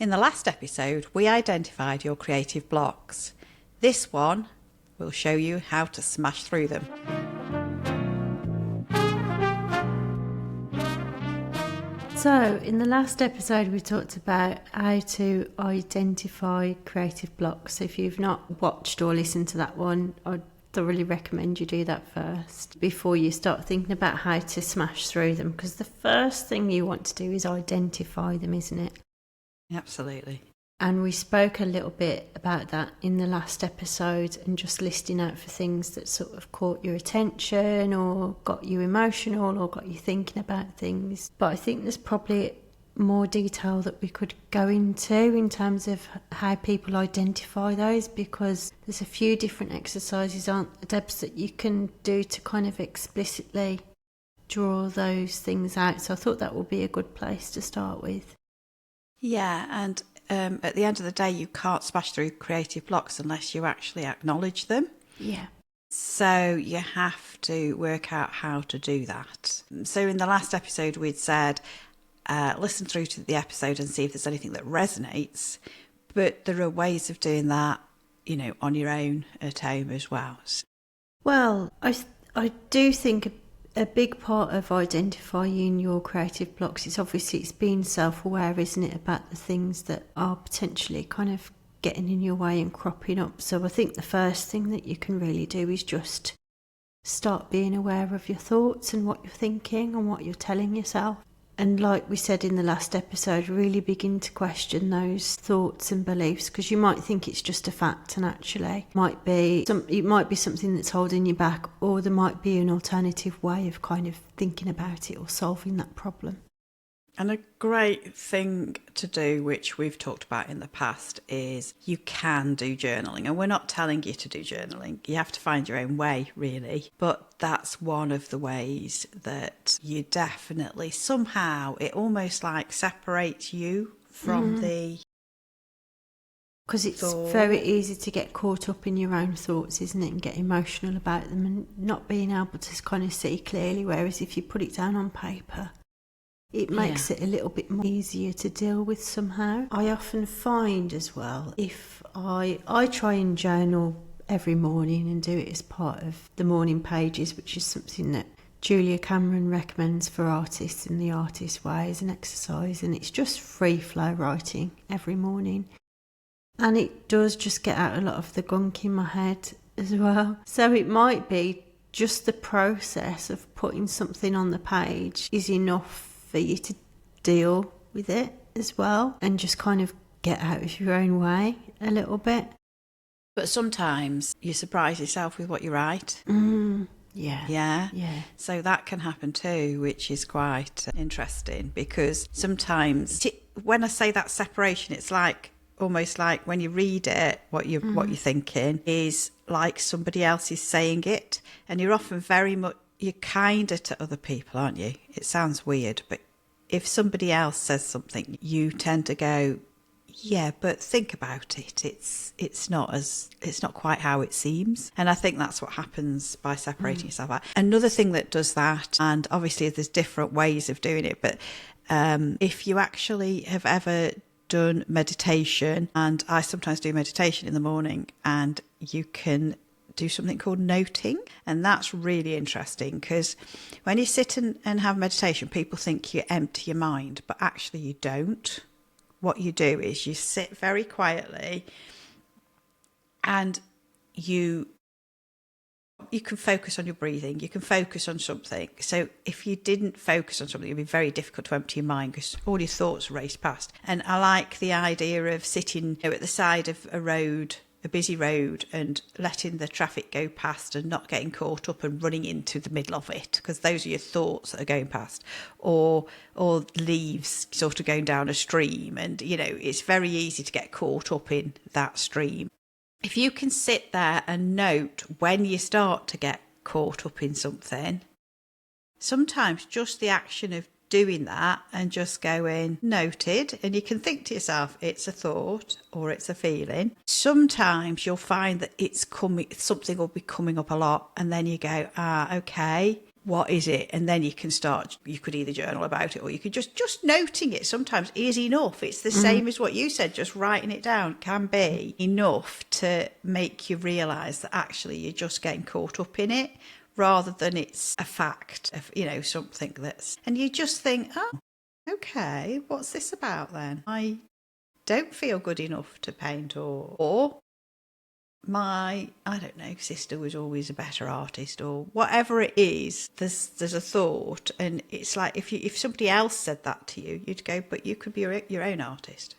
In the last episode, we identified your creative blocks. This one will show you how to smash through them. So, in the last episode, we talked about how to identify creative blocks. So if you've not watched or listened to that one, I'd thoroughly recommend you do that first before you start thinking about how to smash through them, because the first thing you want to do is identify them, isn't it? Absolutely. And we spoke a little bit about that in the last episode, and just listing out for things that sort of caught your attention or got you emotional or got you thinking about things. But I think there's probably more detail that we could go into in terms of how people identify those, because there's a few different exercises, aren't there, Debs, that you can do to kind of explicitly draw those things out. So I thought that would be a good place to start with. Yeah, and at the end of the day, you can't smash through creative blocks unless you actually acknowledge them. Yeah. So you have to work out how to do that. So in the last episode, we'd said, listen through to the episode and see if there's anything that resonates. But there are ways of doing that, on your own at home as well. Well, I do think a big part of identifying your creative blocks is obviously it's being self-aware, isn't it, about the things that are potentially kind of getting in your way and cropping up. So I think the first thing that you can really do is just start being aware of your thoughts and what you're thinking and what you're telling yourself. And like we said in the last episode, really begin to question those thoughts and beliefs, because you might think it's just a fact, and actually it might be something that's holding you back, or there might be an alternative way of kind of thinking about it or solving that problem. And a great thing to do, which we've talked about in the past, is you can do journaling. And we're not telling you to do journaling. You have to find your own way, really. But that's one of the ways that you definitely, somehow, it almost like separates you from the... Because it's very easy to get caught up in your own thoughts, isn't it, and get emotional about them and not being able to kind of see clearly. Whereas if you put it down on paper, it makes it a little bit more easier to deal with somehow. I often find as well, if I try and journal every morning and do it as part of the morning pages, which is something that Julia Cameron recommends for artists in the Artist Way as an exercise, and it's just free flow writing every morning. And it does just get out a lot of the gunk in my head as well. So it might be just the process of putting something on the page is enough for you to deal with it as well, and just kind of get out of your own way a little bit. But sometimes you surprise yourself with what you write. Yeah. So that can happen too, which is quite interesting, because sometimes when I say that separation, it's like almost like when you read it, what you're thinking is like somebody else is saying it, and you're often you're kinder to other people, aren't you? It sounds weird, but if somebody else says something, you tend to go, yeah, but think about it. It's not quite how it seems. And I think that's what happens by separating yourself out. Another thing that does that, and obviously there's different ways of doing it, but if you actually have ever done meditation, and I sometimes do meditation in the morning, and you can do something called noting, and that's really interesting, because when you sit and have meditation, people think you empty your mind, but actually you don't. What you do is you sit very quietly, and you can focus on your breathing, you can focus on something. So if you didn't focus on something, it'd be very difficult to empty your mind, because all your thoughts race past. And I like the idea of sitting at the side of a busy road, and letting the traffic go past and not getting caught up and running into the middle of it, because those are your thoughts that are going past, or leaves sort of going down a stream, and it's very easy to get caught up in that stream. If you can sit there and note when you start to get caught up in something, sometimes just the action of doing that and just going noted, and you can think to yourself, it's a thought or it's a feeling. Sometimes you'll find that something will be coming up a lot, and then you go, okay, what is it? And then you could either journal about it, or you could just noting it sometimes is enough. It's the same as what you said, just writing it down can be enough to make you realise that actually you're just getting caught up in it, rather than it's a fact of, something and you just think, oh, okay, what's this about then? I don't feel good enough to paint, or my, I don't know, sister was always a better artist, or whatever it is. There's a thought, and it's like if somebody else said that to you, you'd go, but you could be your own artist.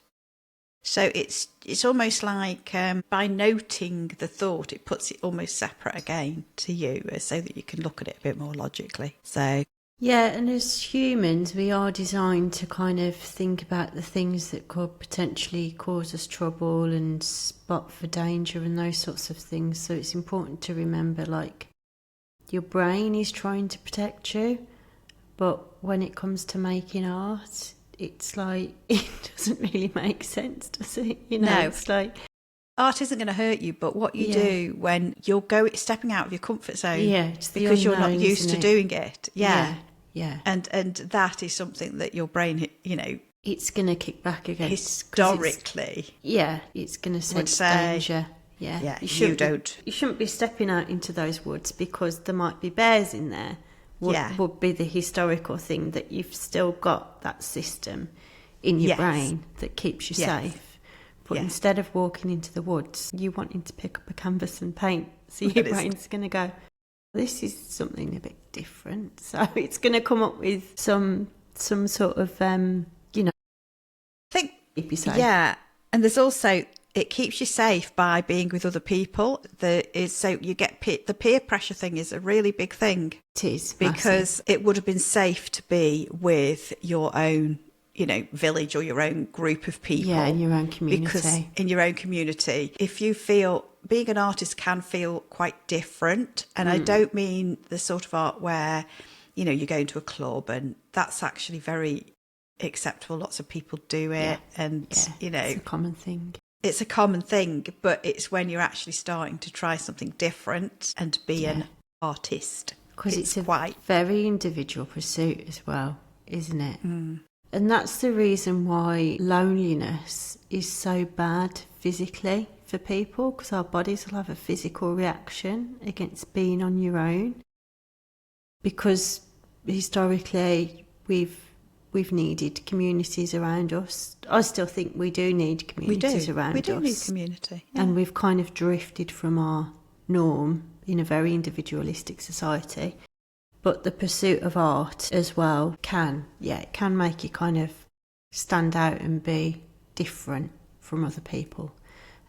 So it's almost like by noting the thought, it puts it almost separate again to you, so that you can look at it a bit more logically. So yeah, and as humans, we are designed to kind of think about the things that could potentially cause us trouble and spot for danger and those sorts of things. So it's important to remember, like, your brain is trying to protect you, but when it comes to making art, it's like, it doesn't really make sense, does it? No. It's like, art isn't going to hurt you, but what you do when you're stepping out of your comfort zone, it's because you're not unknown, used to doing it. Yeah. And that is something that your brain, it's going to kick back against. Historically. It's going to sense danger. Yeah. You shouldn't be stepping out into those woods because there might be bears in there. Would be the historical thing, that you've still got that system in your brain that keeps you safe. But instead of walking into the woods, you wanting to pick up a canvas and paint. So your brain's going to go, this is something a bit different. So it's going to come up with some sort of, keep you safe. Yeah. And there's also, it keeps you safe by being with other people. So you get the peer pressure thing is a really big thing. It is. Because massive. it would have been safe to be with your own, village or your own group of people. Yeah, in your own community. Because in your own community, if you feel, being an artist can feel quite different. And I don't mean the sort of art where, you go into a club and that's actually very acceptable. Lots of people do it. And, it's a common thing. It's a common thing, but it's when you're actually starting to try something different and be an artist. Because it's a very individual pursuit as well, isn't it? And that's the reason why loneliness is so bad physically for people, because our bodies will have a physical reaction against being on your own. Because historically we've needed communities around us. I still think we do need communities around us. We do need community. Yeah. And we've kind of drifted from our norm in a very individualistic society. But the pursuit of art as well can make you kind of stand out and be different from other people.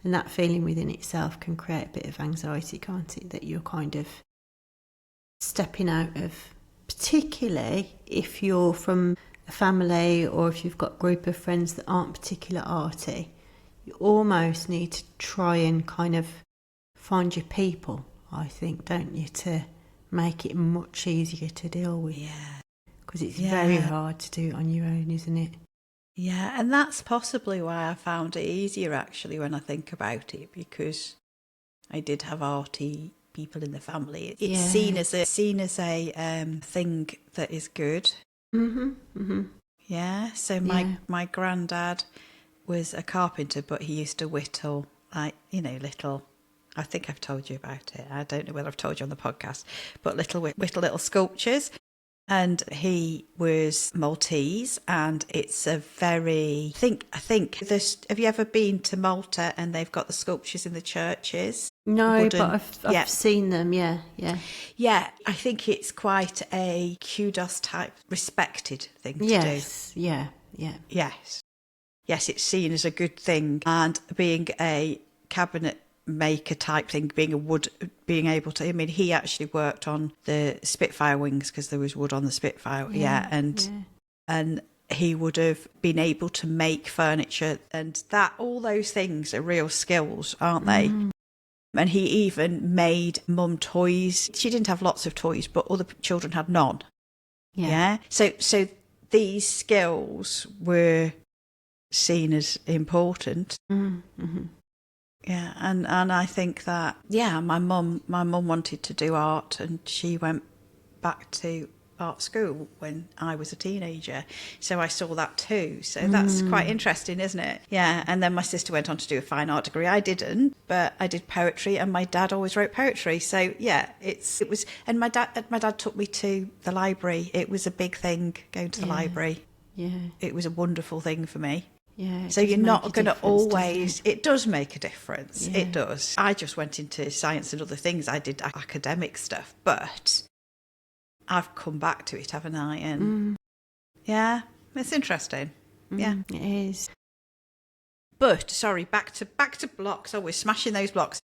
And that feeling within itself can create a bit of anxiety, can't it? That you're kind of stepping out of, particularly if you're from a family or if you've got a group of friends that aren't particular arty. You almost need to try and kind of find your people, I think, don't you, to make it much easier to deal with. Yeah. Because it's very hard to do it on your own, isn't it? Yeah, and that's possibly why I found it easier, actually, when I think about it, because I did have arty people in the family. It's seen as a thing that is good. Yeah, so my granddad was a carpenter, but he used to whittle, like, little, I think I've told you about it. I don't know whether I've told you on the podcast, but whittle little sculptures. And he was Maltese, and it's a very, I think this, have you ever been to Malta and they've got the sculptures in the churches? No, but I've seen them, yeah. Yeah, I think it's quite a kudos type, respected thing to do. Yeah. Yes, it's seen as a good thing. And being a cabinet maker type thing, being able to, he actually worked on the Spitfire wings because there was wood on the Spitfire, and he would have been able to make furniture, and that, all those things are real skills, aren't they? And he even made mum toys. She didn't have lots of toys, but other children had none. So these skills were seen as important. Yeah, and I think that, my mum wanted to do art, and she went back to art school when I was a teenager, so I saw that too. So that's quite interesting, isn't it? Yeah. And then my sister went on to do a fine art degree. I didn't, but I did poetry, and my dad always wrote poetry. So yeah, it was. And my dad took me to the library. It was a big thing going to the library. Yeah, it was a wonderful thing for me. Yeah. So you're not going to always. It does make a difference. Yeah. It does. I just went into science and other things. I did academic stuff, but I've come back to it, haven't I? And yeah, it's interesting. Yeah, it is. But sorry, back to blocks. Oh, we're smashing those blocks.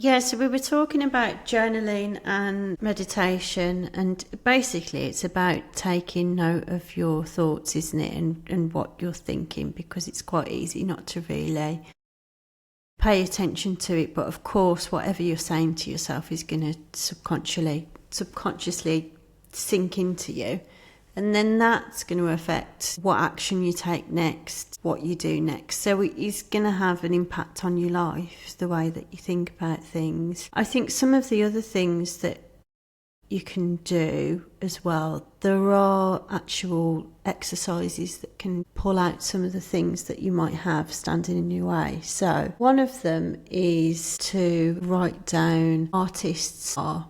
Yeah, so we were talking about journaling and meditation, and basically it's about taking note of your thoughts, isn't it, and what you're thinking, because it's quite easy not to really pay attention to it. But of course, whatever you're saying to yourself is going to subconsciously sink into you, and then that's going to affect what action you take next, what you do next. So it is going to have an impact on your life, the way that you think about things. I think some of the other things that you can do as well, there are actual exercises that can pull out some of the things that you might have standing in your way. So one of them is to write down artists are,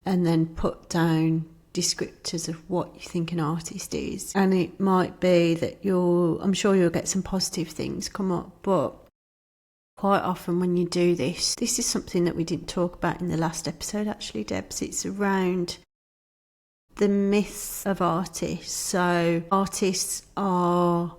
and then put down descriptors of what you think an artist is. And it might be that I'm sure you'll get some positive things come up, but quite often when you do this is something that we didn't talk about in the last episode, actually, Debs. It's around the myths of artists. So artists are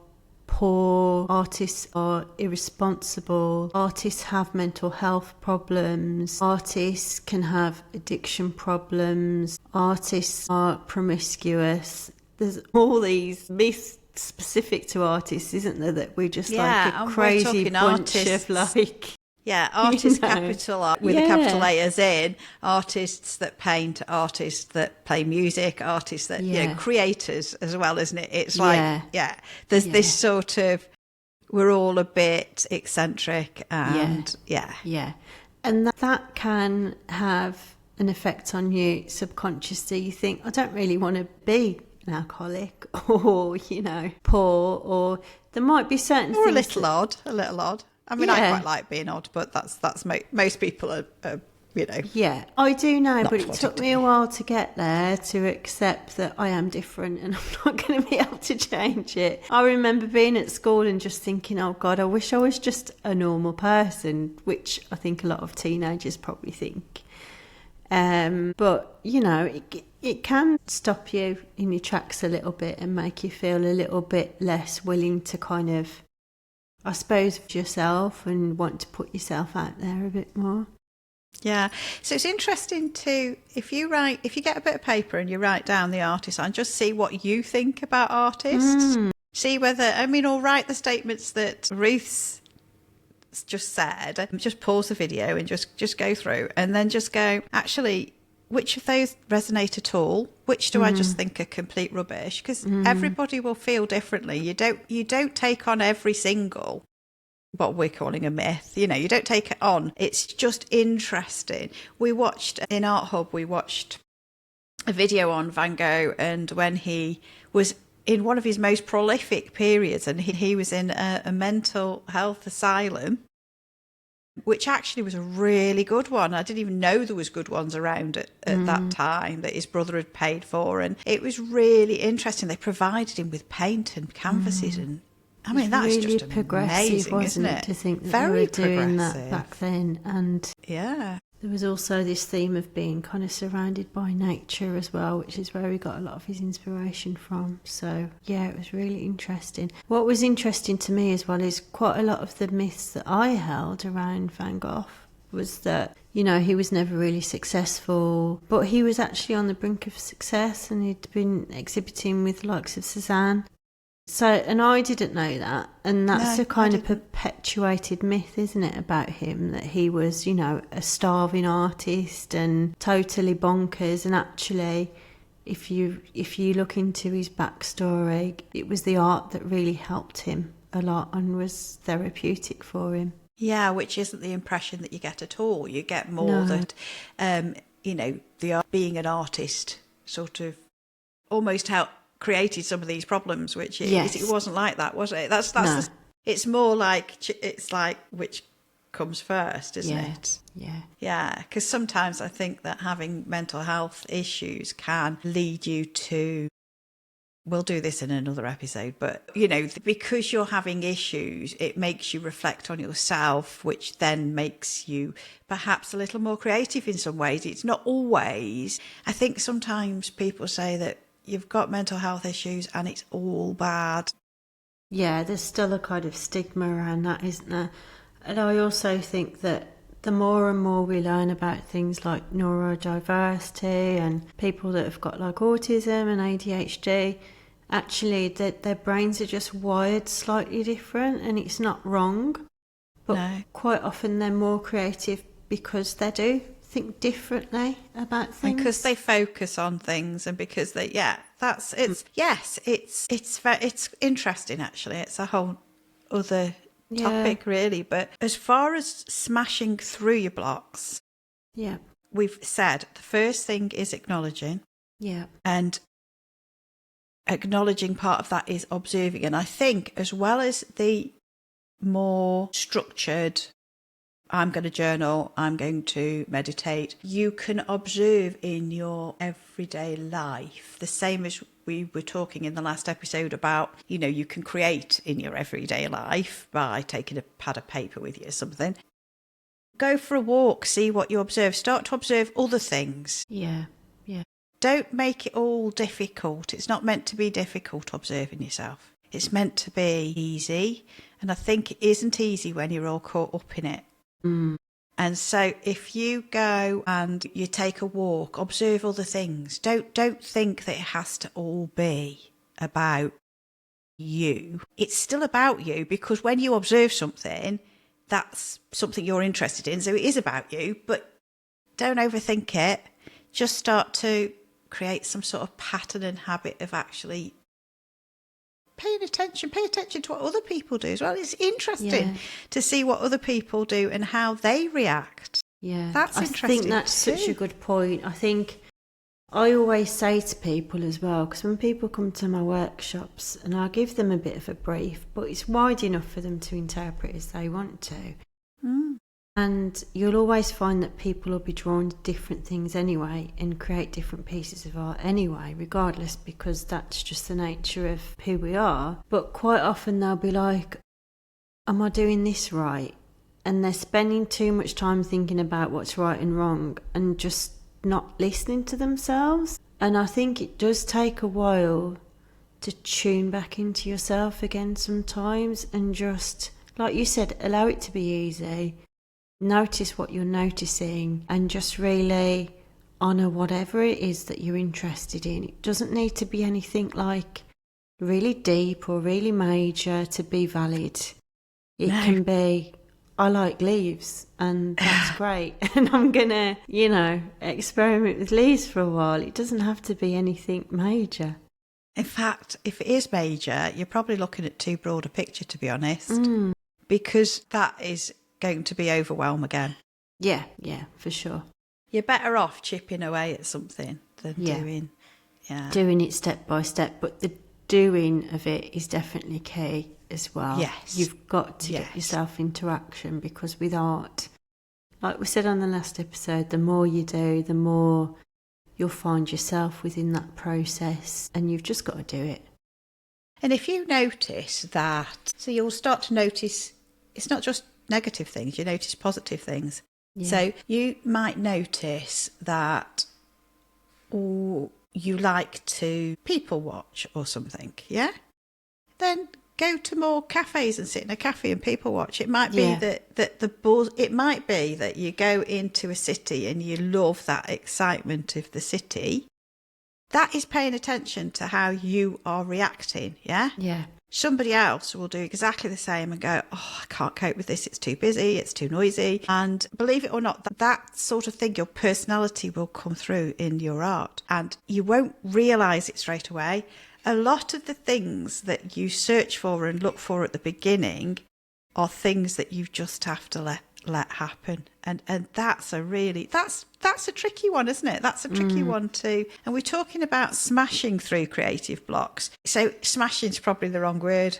poor, artists are irresponsible, artists have mental health problems, artists can have addiction problems, artists are promiscuous. There's all these myths specific to artists, isn't there, that we're just like a crazy bunch of like... Yeah, artists, capital R, with a capital A as in artists that paint, artists that play music, artists that, creators as well, isn't it? It's like, there's this sort of, we're all a bit eccentric and, And that can have an effect on you subconsciously. You think, I don't really want to be an alcoholic or, poor, or there might be certain things. Or a little odd. I mean, I quite like being odd, but that's most people are. Yeah, I do know, but it took me a while to get there, to accept that I am different and I'm not going to be able to change it. I remember being at school and just thinking, oh God, I wish I was just a normal person, which I think a lot of teenagers probably think. But, it can stop you in your tracks a little bit and make you feel a little bit less willing to kind of, I suppose, yourself and want to put yourself out there a bit more. Yeah. So it's interesting to, if you get a bit of paper and you write down the artist and just see what you think about artists. See whether, or write the statements that Ruth's just said. Just pause the video and just go through and then just go, actually, which of those resonate at all? Which do I just think are complete rubbish? Because everybody will feel differently. You don't take on every single, what we're calling a myth. You don't take it on. It's just interesting. In Art Hub, we watched a video on Van Gogh, and when he was in one of his most prolific periods, and he was in a mental health asylum, which actually was a really good one. I didn't even know there was good ones around at that time that his brother had paid for, and it was really interesting. They provided him with paint and canvases, and that's really just progressive, amazing, wasn't isn't it? To think that very they were doing that back then, and there was also this theme of being kind of surrounded by nature as well, which is where he got a lot of his inspiration from. So yeah, it was really interesting. What was interesting to me as well is quite a lot of the myths that I held around Van Gogh was that, he was never really successful, but he was actually on the brink of success, and he'd been exhibiting with the likes of Cézanne. So, and I didn't know that, and that's a kind of perpetuated myth, isn't it, about him, that he was, a starving artist and totally bonkers. And actually, if you look into his backstory, it was the art that really helped him a lot and was therapeutic for him. Yeah, which isn't the impression that you get at all. You get more that being an artist sort of almost created some of these problems, which it wasn't like that, was it? It's more like, it's like which comes first, isn't it? Yeah, because sometimes I think that having mental health issues can lead you to, we'll do this in another episode, but because you're having issues, it makes you reflect on yourself, which then makes you perhaps a little more creative in some ways. It's not always. I think sometimes people say that you've got mental health issues and it's all bad. Yeah, there's still a kind of stigma around that, isn't there? And I also think that the more and more we learn about things like neurodiversity and people that have got like autism and ADHD, actually their brains are just wired slightly different, and it's not wrong. But quite often they're more creative because they do think differently about things. Because they focus on things, and because it's interesting actually. It's a whole other topic really. But as far as smashing through your blocks, we've said the first thing is acknowledging. Yeah. And acknowledging, part of that is observing. And I think as well as the more structured, I'm going to journal, I'm going to meditate, you can observe in your everyday life, the same as we were talking in the last episode about, you can create in your everyday life by taking a pad of paper with you or something. Go for a walk, see what you observe. Start to observe other things. Yeah. Don't make it all difficult. It's not meant to be difficult observing yourself. It's meant to be easy. And I think it isn't easy when you're all caught up in it. Mm. And so if you go and you take a walk, observe other things. Don't think that it has to all be about you. It's still about you, because when you observe something, that's something you're interested in. So it is about you, but don't overthink it. Just start to create some sort of pattern and habit of actually paying attention. Pay attention to what other people do as well. It's interesting to see what other people do and how they react. Yeah, that's interesting. I think that's such a good point. I think I always say to people as well, because when people come to my workshops, and I give them a bit of a brief, but it's wide enough for them to interpret as they want to. Mm. And you'll always find that people will be drawn to different things anyway and create different pieces of art anyway, regardless, because that's just the nature of who we are. But quite often they'll be like, am I doing this right? And they're spending too much time thinking about what's right and wrong and just not listening to themselves. And I think it does take a while to tune back into yourself again sometimes, and just, like you said, allow it to be easy. Notice what you're noticing and just really honour whatever it is that you're interested in. It doesn't need to be anything like really deep or really major to be valid. It can be, I like leaves and that's great, and I'm going to, experiment with leaves for a while. It doesn't have to be anything major. In fact, if it is major, you're probably looking at too broad a picture, to be honest, because that is going to be overwhelm again. Yeah, for sure. You're better off chipping away at something than doing it step by step. But the doing of it is definitely key as well. Yes. You've got to get yourself into action, because with art, like we said on the last episode, the more you do, the more you'll find yourself within that process, and you've just got to do it. And if you notice that, so you'll start to notice it's not just negative things, you notice positive things. Yeah. So you might notice that you like to people watch or something, then go to more cafes and sit in a cafe and people watch. It might be that the buzz, it might be that you go into a city and you love that excitement of the city. That is paying attention to how you are reacting, yeah? Somebody else will do exactly the same and go, oh, I can't cope with this, it's too busy, it's too noisy. And believe it or not, that sort of thing, your personality will come through in your art, and you won't realise it straight away. A lot of the things that you search for and look for at the beginning are things that you just have to let happen. And that's a tricky one, isn't it? That's a tricky one too. And we're talking about smashing through creative blocks. So smashing is probably the wrong word,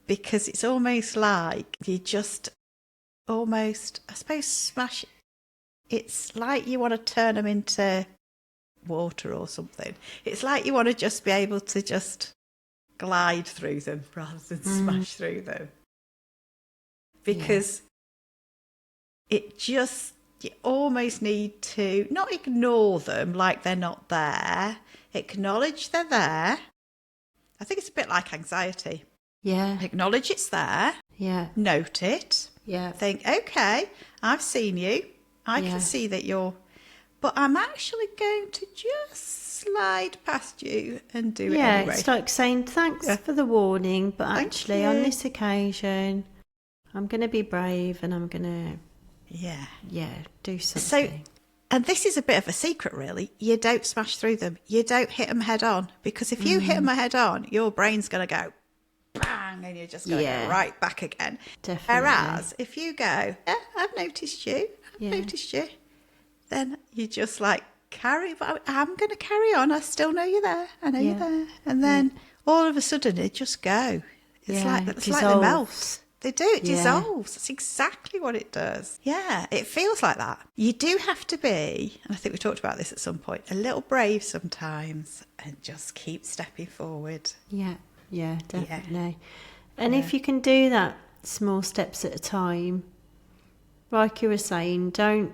because it's almost like you just almost, I suppose, smash. It's like you want to turn them into water or something. It's like you want to just be able to just glide through them rather than smash through them. Because you almost need to not ignore them like they're not there. Acknowledge they're there. I think it's a bit like anxiety. Yeah. Acknowledge it's there. Yeah. Note it. Yeah. Think, okay, I've seen you. I can see that you're... But I'm actually going to just slide past you and do it anyway. Yeah, it's like saying thanks for the warning, but actually on this occasion, I'm going to be brave and I'm going to... do something. So, and this is a bit of a secret, really. You don't smash through them. You don't hit them head on, because if you hit them head on, your brain's going to go bang, and you're just going to go right back again. Definitely. Whereas if you go, I've noticed you, then you just like I'm going to carry on. I still know you're there. I know you're there. And then all of a sudden it just go. It's like they melt. They do. It dissolves. That's exactly what it does. Yeah, it feels like that. You do have to be, and I think we talked about this at some point, a little brave sometimes and just keep stepping forward. Yeah, definitely. Yeah. And if you can do that small steps at a time, like you were saying, don't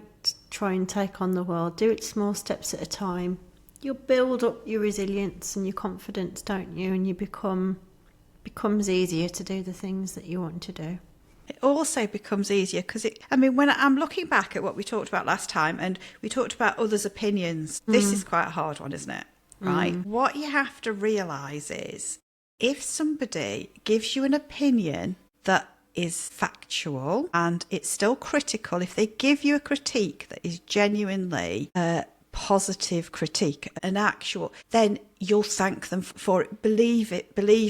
try and take on the world. Do it small steps at a time. You'll build up your resilience and your confidence, don't you? And you becomes easier to do the things that you want to do. It also becomes easier because when I'm looking back at what we talked about last time, and we talked about others' opinions, this is quite a hard one, isn't it? Right? What you have to realise is, if somebody gives you an opinion that is factual and it's still critical, if they give you a critique that is genuinely positive critique, an actual, then you'll thank them for it. Believe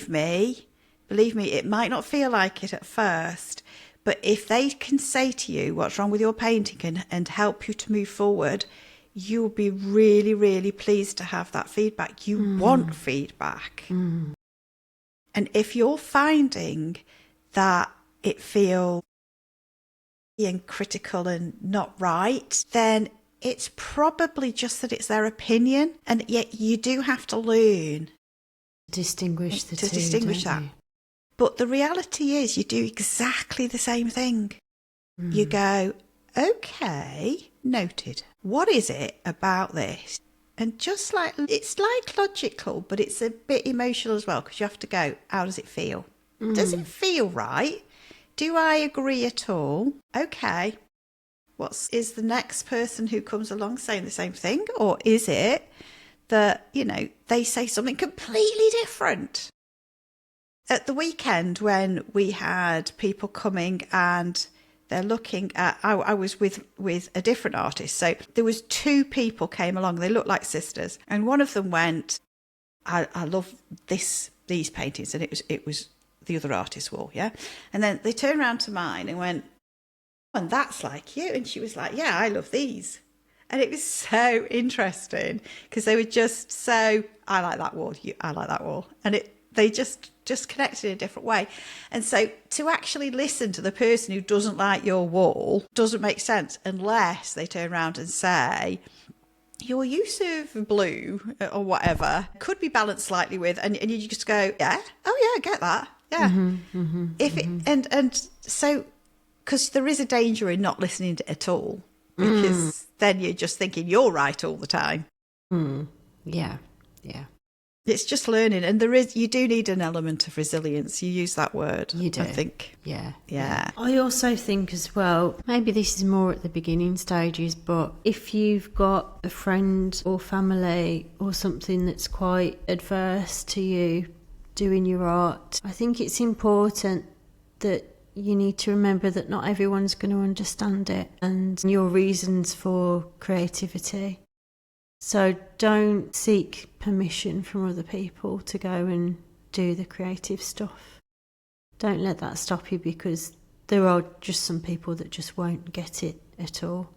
me, it might not feel like it at first, but if they can say to you what's wrong with your painting and help you to move forward, you'll be really, really pleased to have that feedback. You want feedback. And if you're finding that it feels being critical and not right, then it's probably just that it's their opinion, and yet you do have to learn distinguish the two, distinguish that. But the reality is, you do exactly the same thing. You go, okay, noted. What is it about this? And just like it's like logical, but it's a bit emotional as well, because you have to go, how does it feel? Does it feel right? Do I agree at all? Okay. Is the next person who comes along saying the same thing? Or is it that, they say something completely different? At the weekend, when we had people coming and they're looking at, I was with a different artist. So there was two people came along. They looked like sisters. And one of them went, I love these paintings. And it was the other artist's wall, yeah? And then they turned around to mine and went, and that's like you. And she was like, yeah, I love these. And it was so interesting because they were just so, I like that wall, I like that wall. And they just connected in a different way. And so to actually listen to the person who doesn't like your wall doesn't make sense unless they turn around and say, your use of blue or whatever could be balanced slightly with, and you just go, yeah, oh yeah, I get that. Yeah. And so, because there is a danger in not listening to it at all, because then you're just thinking you're right all the time. Yeah. It's just learning, and you do need an element of resilience. You use that word. You do. I think. Yeah. I also think as well, maybe this is more at the beginning stages, but if you've got a friend or family or something that's quite adverse to you doing your art, I think it's important that you need to remember that not everyone's going to understand it and your reasons for creativity. So don't seek permission from other people to go and do the creative stuff. Don't let that stop you because there are just some people that just won't get it at all.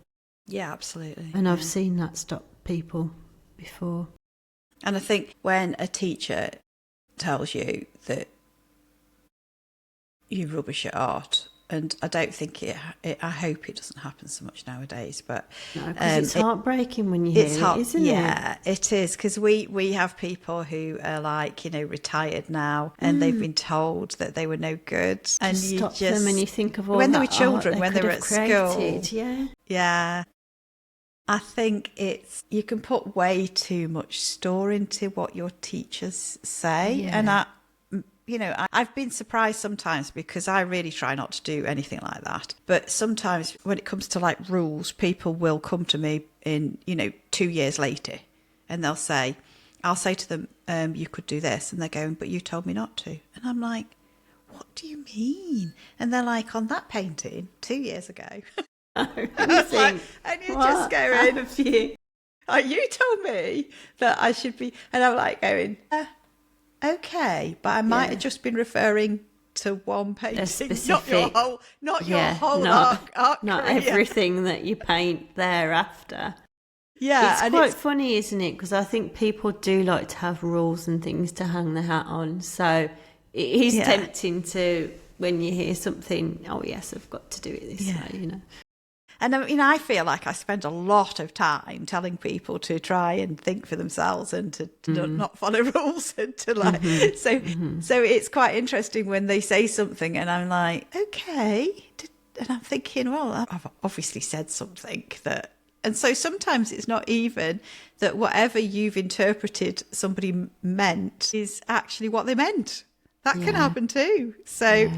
Yeah, absolutely. And I've seen that stop people before. And I think when a teacher tells you that you're rubbish at art, and I don't think I hope it doesn't happen so much nowadays, but no, because it's heartbreaking when you hear it, isn't it? Yeah, it is, because we have people who are like, retired now, and they've been told that they were no good, and you stop them, and you think of all when that they were children, art when they were at created, school. Yeah. I think you can put way too much store into what your teachers say, and I've been surprised sometimes, because I really try not to do anything like that. But sometimes when it comes to like rules, people will come to me in, 2 years later, and I'll say to them, you could do this. And they're going, but you told me not to. And I'm like, what do you mean? And they're like, on that painting 2 years ago. And you're just going, oh, you told me that I should be. And I'm like going, okay, but I might have just been referring to one painting, not your whole art not career. everything that you paint thereafter. Yeah, it's quite funny, isn't it? Because I think people do like to have rules and things to hang their hat on. So it is tempting to, when you hear something, oh yes, I've got to do it this way, And I feel like I spend a lot of time telling people to try and think for themselves, and to not follow rules, and to so it's quite interesting when they say something and I'm like, okay, and I'm thinking, well, I've obviously said something that, and so sometimes it's not even that whatever you've interpreted somebody meant is actually what they meant. That can happen too. So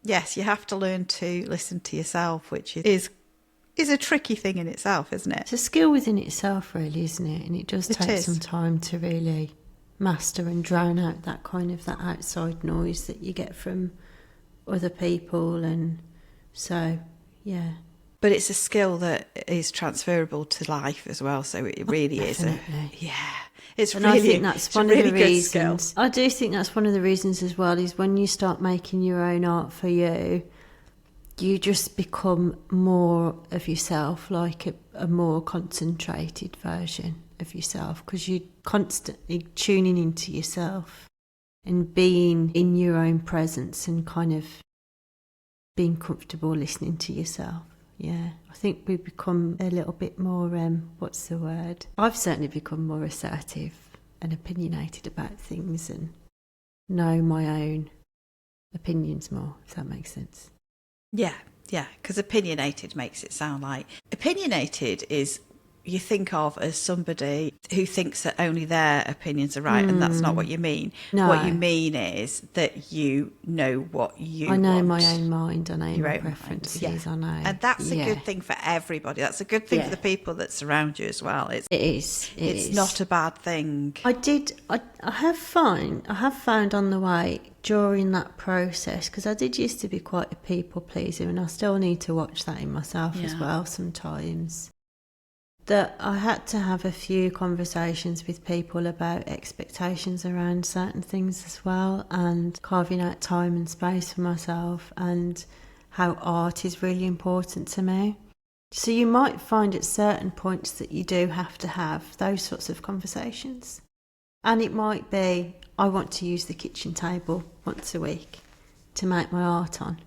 yes, you have to learn to listen to yourself, which is a tricky thing in itself, isn't it? It's a skill within itself, really, isn't it? And it does take some time to really master and drown out that outside noise that you get from other people. And so, yeah. But it's a skill that is transferable to life as well. So it really is. It's and really, I think that's one of the reasons. I do think that's one of the reasons as well, is when you start making your own art for you, you just become more of yourself, like a more concentrated version of yourself, because you're constantly tuning into yourself and being in your own presence and kind of being comfortable listening to yourself. Yeah, I think we become a little bit more, what's the word? I've certainly become more assertive and opinionated about things, and know my own opinions more, if that makes sense. Yeah, because opinionated makes it sound like... Opinionated is, you think of as somebody who thinks that only their opinions are right, and that's not what you mean. No. What you mean is that you know what you want. I know my own mind, I know my preferences, I know. And that's a good thing for everybody. That's a good thing for the people that surround you as well. It is. It's not a bad thing. I have found on the way during that process, because I did used to be quite a people pleaser, and I still need to watch that in myself as well sometimes, that I had to have a few conversations with people about expectations around certain things as well, and carving out time and space for myself, and how art is really important to me. So you might find at certain points that you do have to have those sorts of conversations. And it might be, I want to use the kitchen table once a week to make my art on.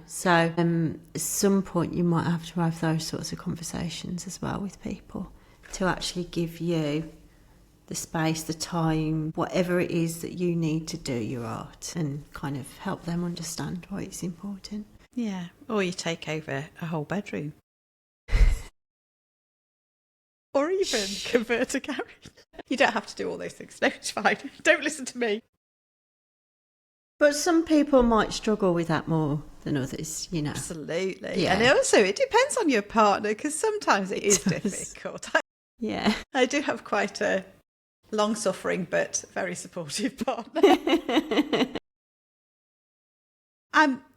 So at some point you might have to have those sorts of conversations as well with people, to actually give you the space, the time, whatever it is that you need to do your art, and kind of help them understand why it's important. Yeah, or you take over a whole bedroom. Or even convert a garage. You don't have to do all those things. No, it's fine. Don't listen to me. But some people might struggle with that more than others, Absolutely. Yeah. And also, it depends on your partner, because sometimes it is difficult. I do have quite a long-suffering but very supportive partner.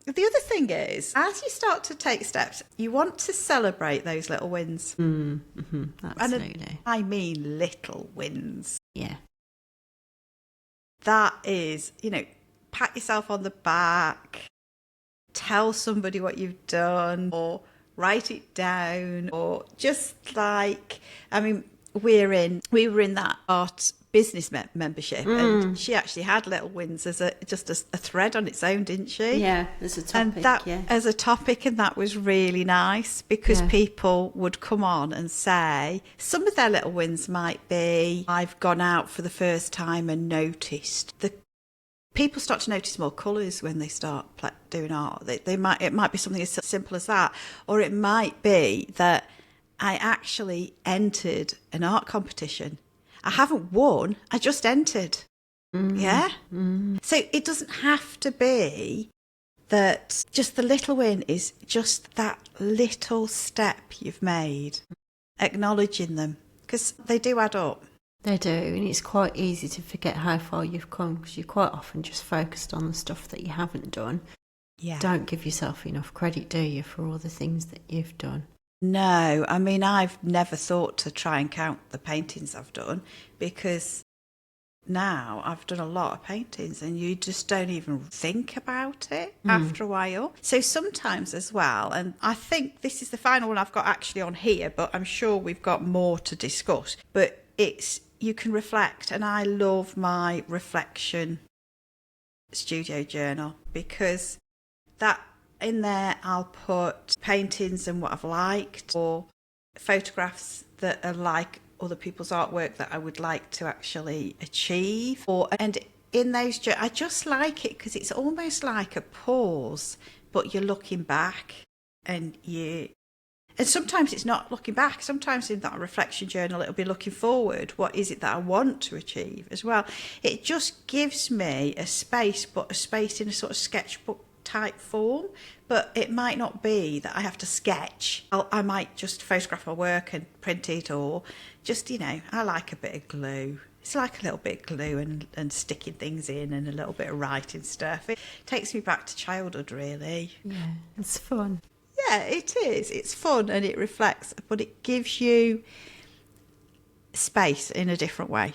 The other thing is, as you start to take steps, you want to celebrate those little wins. Absolutely. And I mean little wins. Yeah. That is, pat yourself on the back, tell somebody what you've done, or write it down, or just like, I mean, we were in that art business membership, and she actually had little wins as a thread on its own, didn't she? Yeah, as a topic. And that yeah. as a topic, and that was really nice because people would come on and say some of their little wins might be, I've gone out for the first time and noticed people start to notice more colours when they start doing art. It might be something as simple as that, or it might be that I actually entered an art competition. I haven't won, I just entered. Yeah? So it doesn't have to be that just the little win is just that little step you've made, acknowledging them, because they do add up. They do, and it's quite easy to forget how far you've come because you're quite often just focused on the stuff that you haven't done. Yeah. Don't give yourself enough credit, do you, for all the things that you've done? No, I mean, I've never thought to try and count the paintings I've done, because now I've done a lot of paintings and you just don't even think about it after a while. So sometimes as well, and I think this is the final one I've got actually on here, but I'm sure we've got more to discuss, but it's, you can reflect, and I love my reflection studio journal, because that in there I'll put paintings and what I've liked, or photographs that are like other people's artwork that I would like to actually achieve, and in those I just like it because it's almost like a pause, but you're looking back, and sometimes it's not looking back. Sometimes in that reflection journal it'll be looking forward. What is it that I want to achieve as well? It just gives me a space, but a space in a sort of sketchbook type form, but it might not be that I have to sketch. I might just photograph my work and print it, or just, I like a bit of glue. It's like a little bit of glue and sticking things in, and a little bit of writing stuff. It takes me back to childhood, really. Yeah, it's fun. Yeah, it is. It's fun and it reflects, but it gives you space in a different way.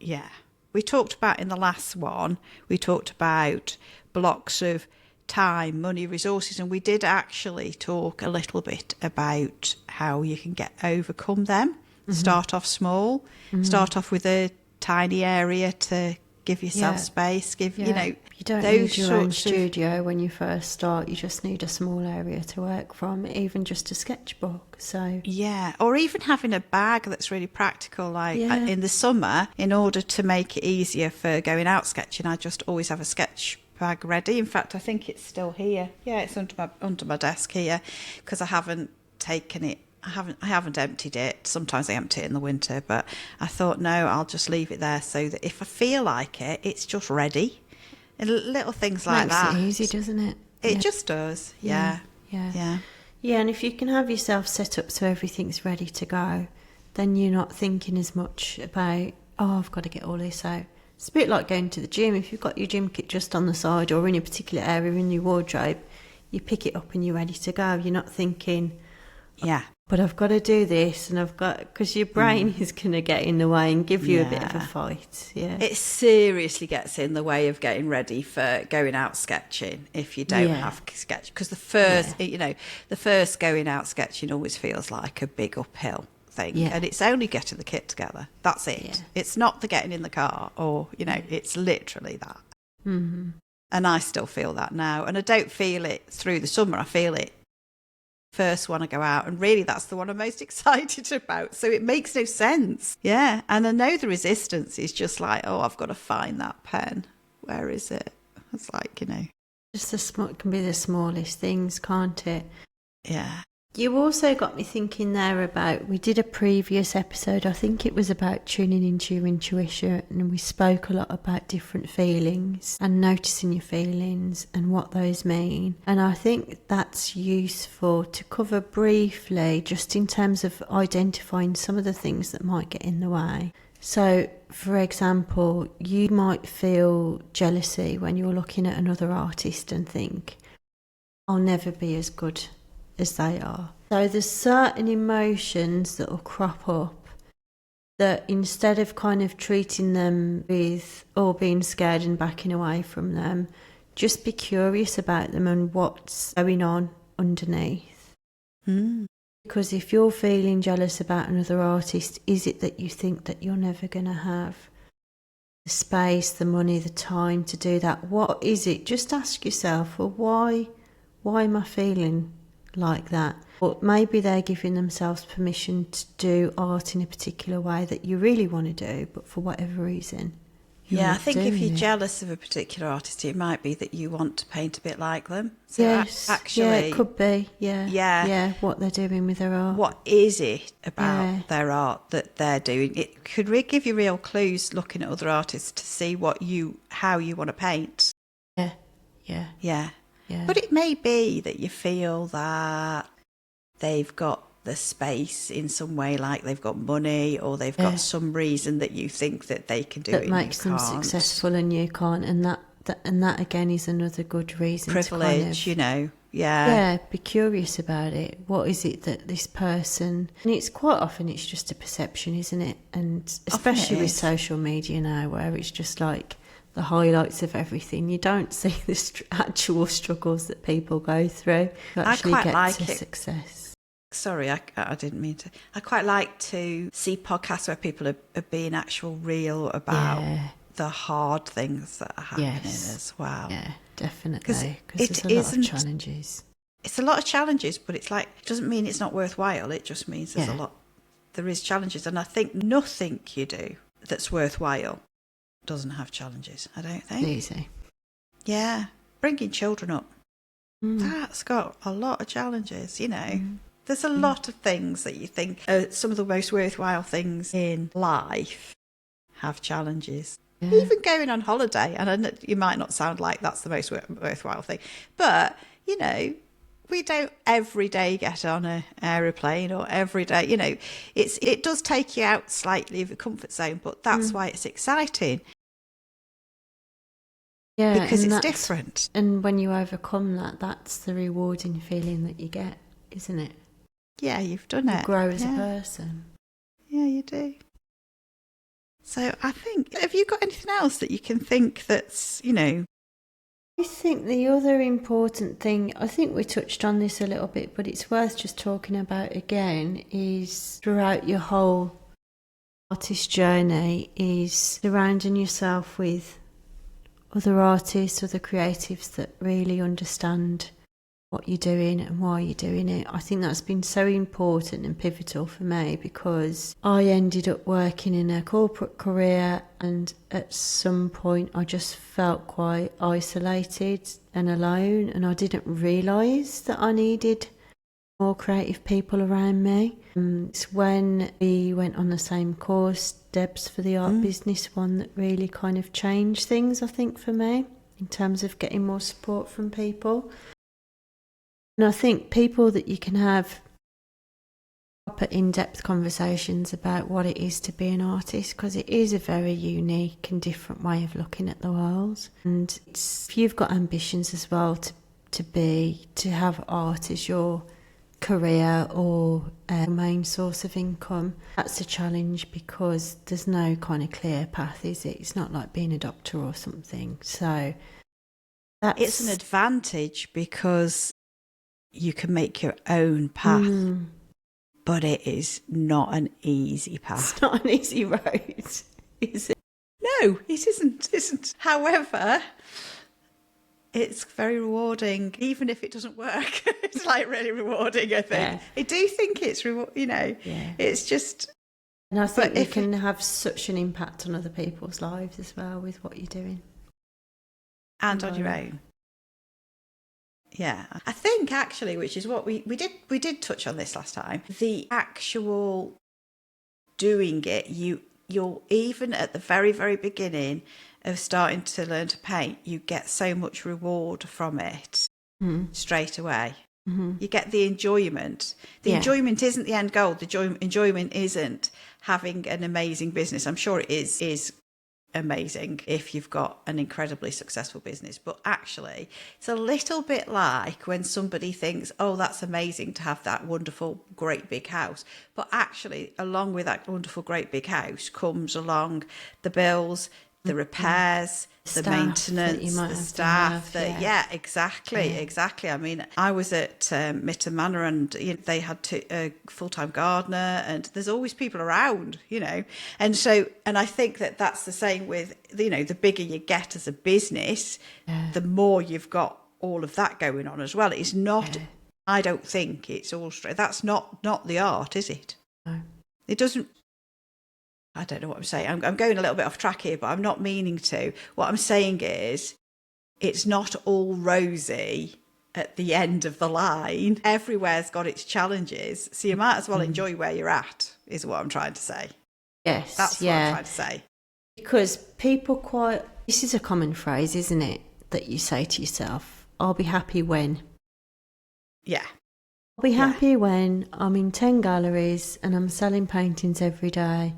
Yeah. We talked about in the last one, we talked about blocks of time, money, resources, and we did actually talk a little bit about how you can overcome them. Start off small, start off with a tiny area to give yourself space, you don't need your own studio when you first start. You just need a small area to work from, even just a sketchbook. So or even having a bag that's really practical, like in the summer, in order to make it easier for going out sketching, I just always have a sketch bag ready. In fact, I think it's still here. It's under my desk here, because I haven't taken it. I haven't emptied it. Sometimes I empty it in the winter, but I thought, no, I'll just leave it there so that if I feel like it, it's just ready. And little things like that. Makes it easy, doesn't it? It just does. Yeah. Yeah, and if you can have yourself set up so everything's ready to go, then you're not thinking as much about, I've got to get all this out. It's a bit like going to the gym. If you've got your gym kit just on the side or in a particular area in your wardrobe, you pick it up and you're ready to go. You're not thinking, but I've got to do this, and because your brain is going to get in the way and give you a bit of a fight. It seriously gets in the way of getting ready for going out sketching if you don't have sketch, because the first going out sketching always feels like a big uphill thing, and it's only getting the kit together. That's it. It's not the getting in the car, or it's literally that. And I still feel that now, and I don't feel it through the summer. I feel it first when I go out, and really that's the one I'm most excited about, so it makes no sense. And I know the resistance is just like, I've got to find that pen, where is it? It's like, just it can be the smallest things, can't it? You also got me thinking there about, we did a previous episode, I think it was about tuning into your intuition, and we spoke a lot about different feelings and noticing your feelings and what those mean. And I think that's useful to cover briefly, just in terms of identifying some of the things that might get in the way. So, for example, you might feel jealousy when you're looking at another artist and think, I'll never be as good as they are. So there's certain emotions that will crop up that instead of kind of treating them with or being scared and backing away from them, just be curious about them and what's going on underneath. Because if you're feeling jealous about another artist, is it that you think that you're never going to have the space, the money, the time to do that? What is it? Just ask yourself, well, why am I feeling like that? Or maybe they're giving themselves permission to do art in a particular way that you really want to do, but for whatever reason. Yeah, I think if you're jealous of a particular artist, it might be that you want to paint a bit like them. So yes, actually, yeah, it could be. Yeah, yeah, what they're doing with their art. What is it about their art that they're doing? It could give you real clues looking at other artists to see how you want to paint. Yeah. But it may be that you feel that they've got the space in some way, like they've got money or they've got some reason that you think that they can do that it and makes them successful and you can't, and that again is another good reason privilege, to kind of, be curious about it. What is it that this person, and it's quite often it's just a perception, isn't it? And especially with social media now, where it's just like the highlights of everything. You don't see the actual struggles that people go through to actually get to success. Sorry, I didn't mean to. I quite like to see podcasts where people are being actual real about the hard things that are happening as well. Yeah, definitely. Because there's a lot of challenges. It's a lot of challenges, but it's like, it doesn't mean it's not worthwhile. It just means there's a lot. There is challenges. And I think nothing you do that's worthwhile doesn't have challenges, I don't think. Easy. Yeah. Bringing children up. That's got a lot of challenges, you know. There's a lot of things that you think are some of the most worthwhile things in life have challenges. Yeah. Even going on holiday, and I know you might not sound like that's the most worthwhile thing, but, you know, we don't every day get on an aeroplane or every day, you know, it does take you out slightly of your comfort zone, but that's why it's exciting. Yeah, because it's different. And when you overcome that, that's the rewarding feeling that you get, isn't it? Yeah, you've done it. You grow as a person. Yeah, you do. So I think, have you got anything else that you can think that's, you know? I think the other important thing, I think we touched on this a little bit, but it's worth just talking about again, is throughout your whole artist journey is surrounding yourself with other artists, other creatives that really understand what you're doing and why you're doing it. I think that's been so important and pivotal for me, because I ended up working in a corporate career, and at some point I just felt quite isolated and alone, and I didn't realise that I needed more creative people around me. It's when we went on the same course, Debs for the art business one, that really kind of changed things, I think, for me, in terms of getting more support from people. And I think people that you can have proper in-depth conversations about what it is to be an artist, because it is a very unique and different way of looking at the world. And if you've got ambitions as well to have art as your career or main source of income, that's a challenge, because there's no kind of clear path, is it? It's not like being a doctor or something. So it's an advantage because you can make your own path, but it is not an easy path. It's not an easy road, is it? No, it isn't. However, it's very rewarding, even if it doesn't work. It's like really rewarding, I think. Yeah. I do think it's, it's just... And I think you can have such an impact on other people's lives as well with what you're doing. And on your own. Yeah, I think actually, which is what we did touch on this last time, the actual doing it, you're even at the very, very beginning of starting to learn to paint, you get so much reward from it straight away. You get the enjoyment. The enjoyment isn't the end goal. The enjoyment isn't having an amazing business. I'm sure it is amazing if you've got an incredibly successful business. But actually, it's a little bit like when somebody thinks, oh, that's amazing to have that wonderful, great big house. But actually, along with that wonderful, great big house comes along the bills, the repairs, the maintenance, the staff. Exactly. I mean, I was at Mitten Manor, and they had a full-time gardener, and there's always people around, and I think that's the same with the bigger you get as a business, the more you've got all of that going on as well. It's not. I don't think it's all straight. That's not the art, is it? No. It doesn't. I don't know what I'm saying. I'm going a little bit off track here, but I'm not meaning to. What I'm saying is, it's not all rosy at the end of the line. Everywhere's got its challenges, so you might as well enjoy where you're at, is what I'm trying to say. Yes, that's what I'm trying to say. Because people this is a common phrase, isn't it, that you say to yourself, I'll be happy when. Yeah. I'll be happy when I'm in 10 galleries and I'm selling paintings every day.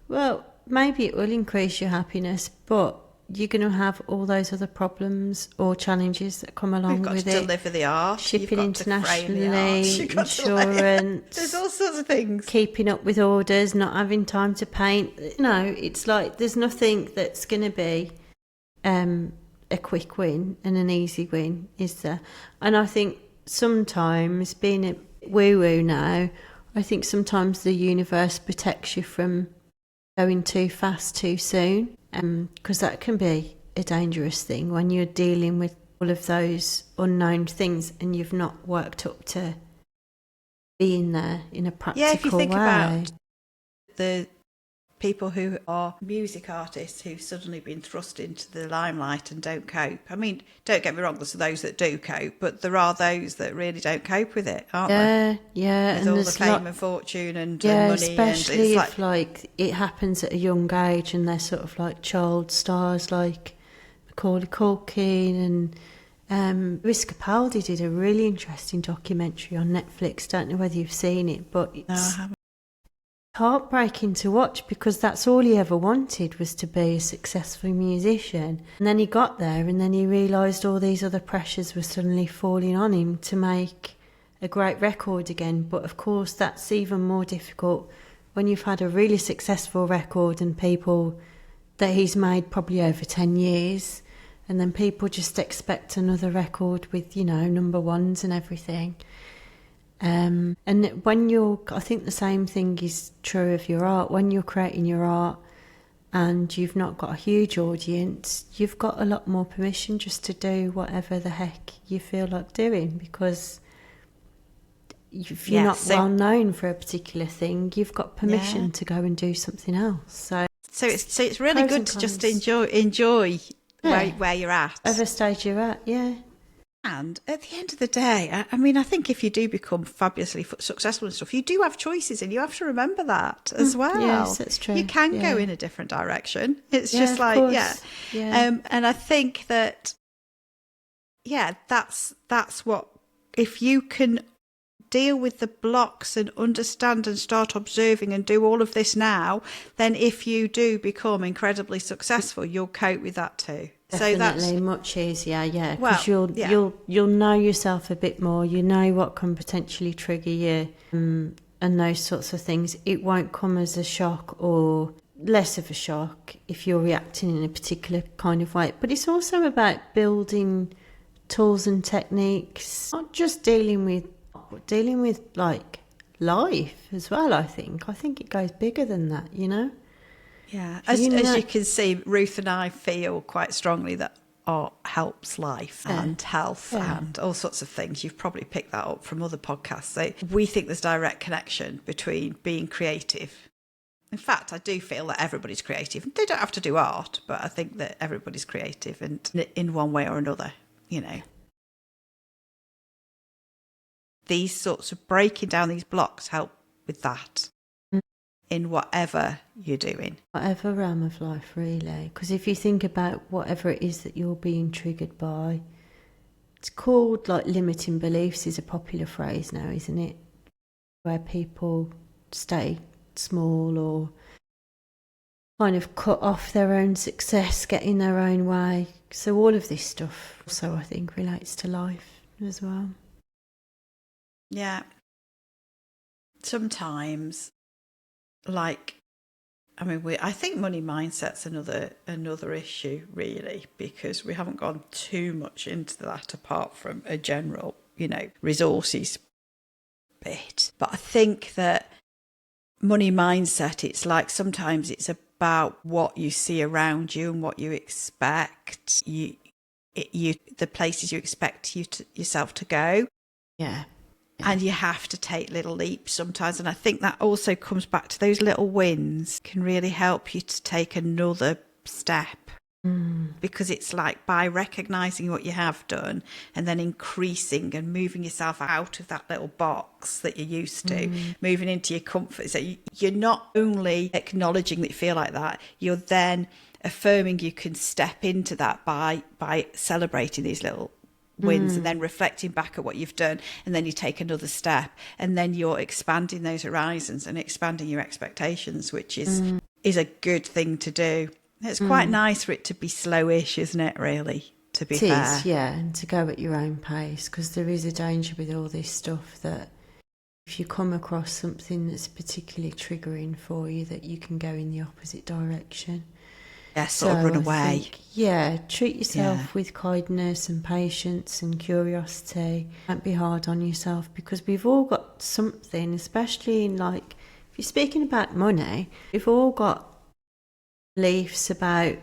Well, maybe it will increase your happiness, but you're going to have all those other problems or challenges that come along with it. You've got to deliver the art. Shipping internationally, insurance. There's all sorts of things. Keeping up with orders, not having time to paint. It's like there's nothing that's going to be a quick win and an easy win, is there? And I think sometimes, being a woo-woo now, I think sometimes the universe protects you from going too fast too soon, because that can be a dangerous thing when you're dealing with all of those unknown things and you've not worked up to being there in a practical way. Yeah, if you think about the people who are music artists who've suddenly been thrust into the limelight and don't cope. I mean, don't get me wrong, there's those that do cope, but there are those that really don't cope with it, aren't there? Yeah. With all the fame and fortune and money. Especially if it happens at a young age and they're sort of like child stars like Macaulay Culkin and Lewis Capaldi did a really interesting documentary on Netflix. Don't know whether you've seen it, but it's... No, I haven't. Heartbreaking to watch, because that's all he ever wanted, was to be a successful musician. And then he got there, and then he realised all these other pressures were suddenly falling on him to make a great record again. But of course that's even more difficult when you've had a really successful record and people that he's made probably over 10 years, and then people just expect another record with number ones and everything. And when I think the same thing is true of your art. When you're creating your art and you've not got a huge audience, you've got a lot more permission just to do whatever the heck you feel like doing, because if you're not well known for a particular thing, you've got permission to go and do something else. So it's really good to just enjoy where you're at. Whatever stage you're at, yeah. And at the end of the day, I mean, I think if you do become fabulously successful and stuff, you do have choices, and you have to remember that as well. Yes, that's true. You can go in a different direction. It's just like, and I think that, that's what, if you can deal with the blocks and understand and start observing and do all of this now, then if you do become incredibly successful, you'll cope with that too. Definitely, so that's much easier, because you'll know yourself a bit more. You know what can potentially trigger you, and those sorts of things. It won't come as a shock, or less of a shock, if you're reacting in a particular kind of way. But it's also about building tools and techniques, not just dealing with like life as well. I think it goes bigger than that, Yeah, as you can see, Ruth and I feel quite strongly that art helps life and health and all sorts of things. You've probably picked that up from other podcasts. So we think there's direct connection between being creative. In fact, I do feel that everybody's creative. They don't have to do art, but I think that everybody's creative, and in one way or another, These sorts of breaking down these blocks help with that. In whatever you're doing. Whatever realm of life, really. Because if you think about whatever it is that you're being triggered by, it's called, like, limiting beliefs is a popular phrase now, isn't it? Where people stay small or kind of cut off their own success, get in their own way. So all of this stuff also I think relates to life as well. Yeah. Sometimes, like, I think money mindset's another issue, really, because we haven't gone too much into that apart from a general, resources bit. But I think that money mindset, it's like sometimes it's about what you see around you and what you expect, the places you expect yourself to go. Yeah. And you have to take little leaps sometimes. And I think that also comes back to those little wins can really help you to take another step. Because it's like by recognising what you have done and then increasing and moving yourself out of that little box that you're used to, moving into your comfort. So you're not only acknowledging that you feel like that, you're then affirming you can step into that by celebrating these little wins and then reflecting back at what you've done, and then you take another step, and then you're expanding those horizons and expanding your expectations, which is a good thing to do. It's quite nice for it to be slowish, isn't it, really, to be fair? It is, yeah, and to go at your own pace, because there is a danger with all this stuff that if you come across something that's particularly triggering for you, that you can go in the opposite direction. Yeah, sort of run away. Treat yourself with kindness and patience and curiosity. Don't be hard on yourself, because we've all got something, especially in, like, if you're speaking about money, we've all got beliefs about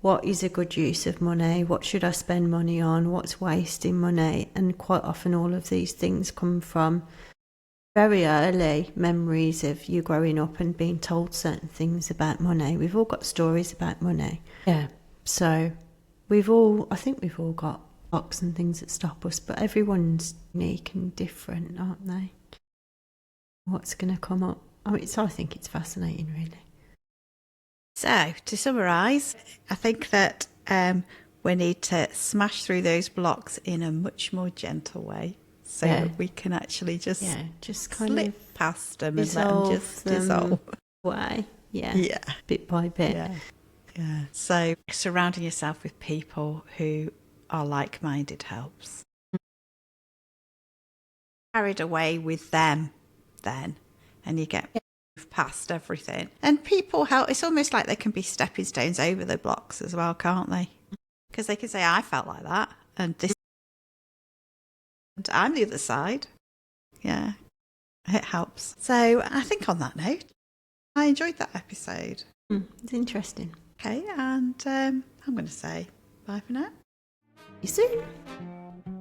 what is a good use of money, what should I spend money on, what's wasting money, and quite often all of these things come from very early memories of you growing up and being told certain things about money. We've all got stories about money. Yeah. So I think we've all got blocks and things that stop us, but everyone's unique and different, aren't they? What's going to come up? I think it's fascinating, really. So, to summarise, I think that we need to smash through those blocks in a much more gentle way, so that we can actually just kind slip of past them and let them just dissolve away. Yeah, bit by bit. Yeah. So, surrounding yourself with people who are like-minded helps. Carried away with them, then, and you get past everything. And people help. It's almost like they can be stepping stones over the blocks as well, can't they? Because they can say, I felt like that, and this, and I'm the other side. Yeah, it helps. So I think on that note, I enjoyed that episode. It's interesting. Okay, and I'm going to say bye for now. See you soon.